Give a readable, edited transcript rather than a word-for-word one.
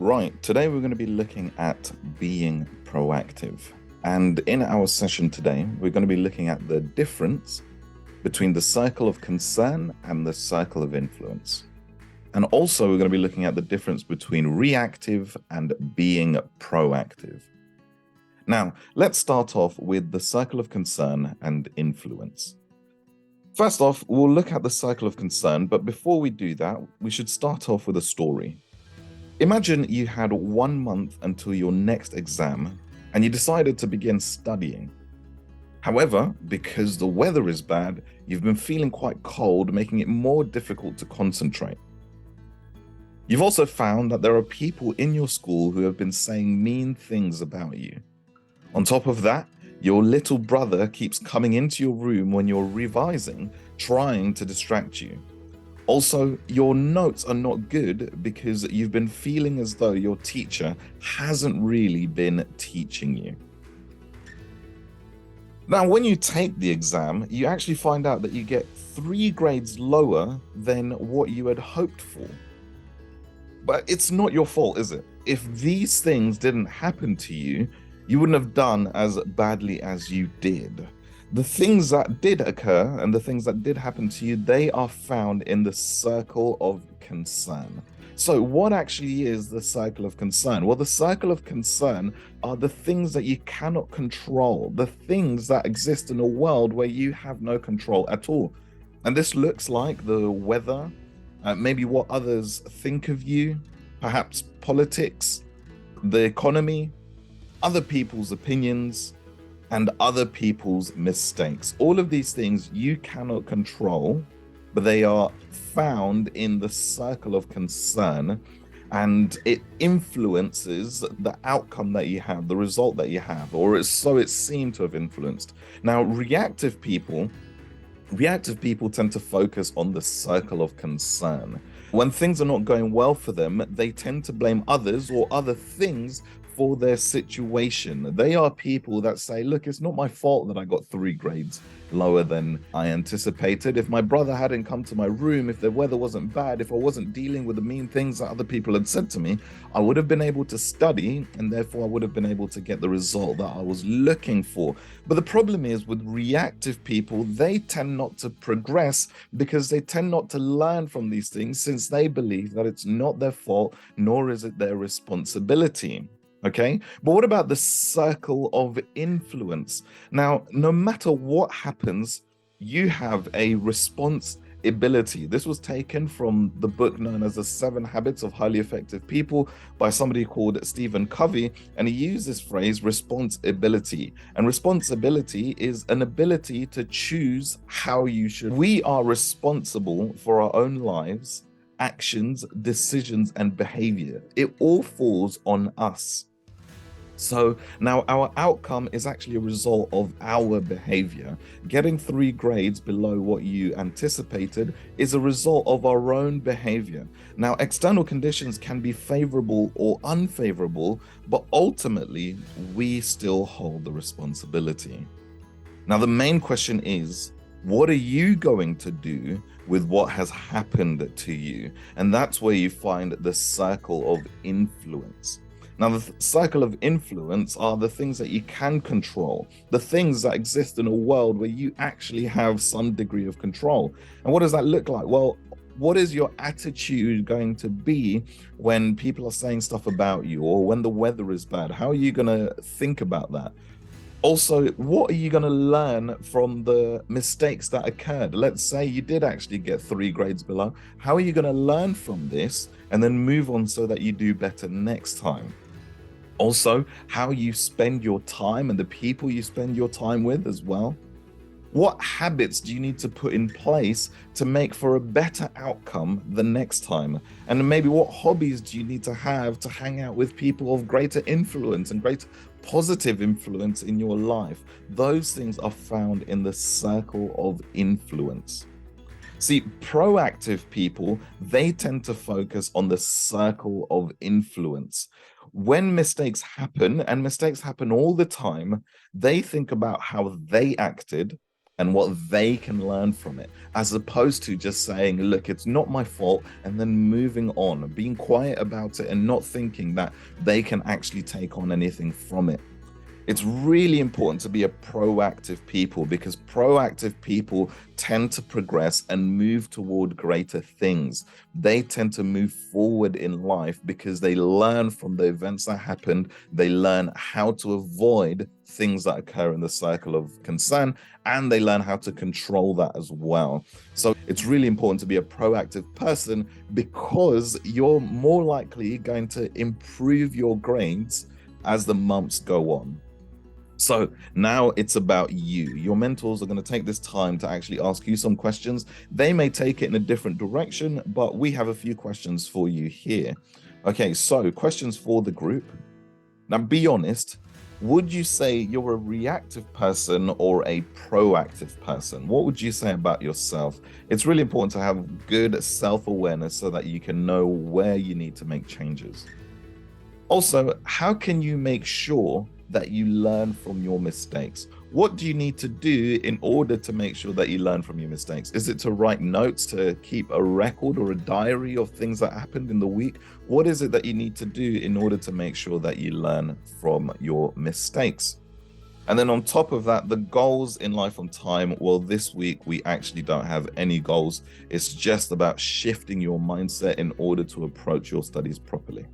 Right, today we're going to be looking at being proactive. And in our session today, we're going to be looking at the difference between the cycle of concern and the cycle of influence. And also, we're going to be looking at the difference between reactive and being proactive. Now, let's start off with the cycle of concern and influence. First off, we'll look at the cycle of concern, but before we do that, we should start off with a story. Imagine you had 1 month until your next exam and you decided to begin studying. However, because the weather is bad, you've been feeling quite cold, making it more difficult to concentrate. You've also found that there are people in your school who have been saying mean things about you. On top of that, your little brother keeps coming into your room when you're revising, trying to distract you. Also, your notes are not good because you've been feeling as though your teacher hasn't really been teaching you. Now, when you take the exam, you actually find out that you get 3 grades lower than what you had hoped for. But it's not your fault, is it? If these things didn't happen to you, you wouldn't have done as badly as you did. The things that did occur and the things that did happen to you, they are found in the circle of concern. So what actually is the cycle of concern? Well, the cycle of concern are the things that you cannot control, the things that exist in a world where you have no control at all. And this looks like the weather, maybe what others think of you, perhaps politics, the economy, other people's opinions, and other people's mistakes. All of these things you cannot control, but they are found in the circle of concern, and it influences the outcome that you have, the result that you have, or so it seemed to have influenced. Now, reactive people tend to focus on the circle of concern. When things are not going well for them, they tend to blame others or other things for their situation. They are people that say, look, it's not my fault that I got 3 grades lower than I anticipated. If my brother hadn't come to my room, if the weather wasn't bad, if I wasn't dealing with the mean things that other people had said to me, I would have been able to study, and therefore I would have been able to get the result that I was looking for. But the problem is with reactive people, they tend not to progress because they tend not to learn from these things, since they believe that it's not their fault, nor is it their responsibility. Okay, but what about the circle of influence? Now, no matter what happens, you have a responsibility. This was taken from the book known as The 7 Habits of Highly Effective People by somebody called Stephen Covey, and he used this phrase responsibility. And responsibility is an ability to choose how you should. We are responsible for our own lives, actions, decisions, and behavior. It all falls on us. So now our outcome is actually a result of our behavior. Getting 3 grades below what you anticipated is a result of our own behavior. Now, external conditions can be favorable or unfavorable, but ultimately we still hold the responsibility. Now, the main question is, what are you going to do with what has happened to you? And that's where you find the circle of influence. Now, the cycle of influence are the things that you can control, the things that exist in a world where you actually have some degree of control. And what does that look like? Well, what is your attitude going to be when people are saying stuff about you, or when the weather is bad? How are you going to think about that? Also, what are you going to learn from the mistakes that occurred? Let's say you did actually get 3 grades below. How are you going to learn from this and then move on so that you do better next time? Also, how you spend your time and the people you spend your time with as well. What habits do you need to put in place to make for a better outcome the next time? And maybe what hobbies do you need to have to hang out with people of greater influence and greater positive influence in your life? Those things are found in the circle of influence. See, proactive people, they tend to focus on the circle of influence. When mistakes happen, and mistakes happen all the time, they think about how they acted, and what they can learn from it, as opposed to just saying, look, it's not my fault, and then moving on, being quiet about it and not thinking that they can actually take on anything from it. It's really important to be a proactive people, because proactive people tend to progress and move toward greater things. They tend to move forward in life because they learn from the events that happened. They learn how to avoid things that occur in the cycle of concern, and they learn how to control that as well. So it's really important to be a proactive person, because you're more likely going to improve your grades as the months go on. So now it's about you. Your mentors are going to take this time to actually ask you some questions. They may take it in a different direction, but we have a few questions for you here. Okay, so questions for the group. Now, be honest. Would you say you're a reactive person or a proactive person? What would you say about yourself? It's really important to have good self-awareness so that you can know where you need to make changes. Also, how can you make sure that you learn from your mistakes? What do you need to do in order to make sure that you learn from your mistakes? Is it to write notes, to keep a record or a diary of things that happened in the week? What is it that you need to do in order to make sure that you learn from your mistakes? And then on top of that, the goals in Life on Time. Well, this week we actually don't have any goals. It's just about shifting your mindset in order to approach your studies properly.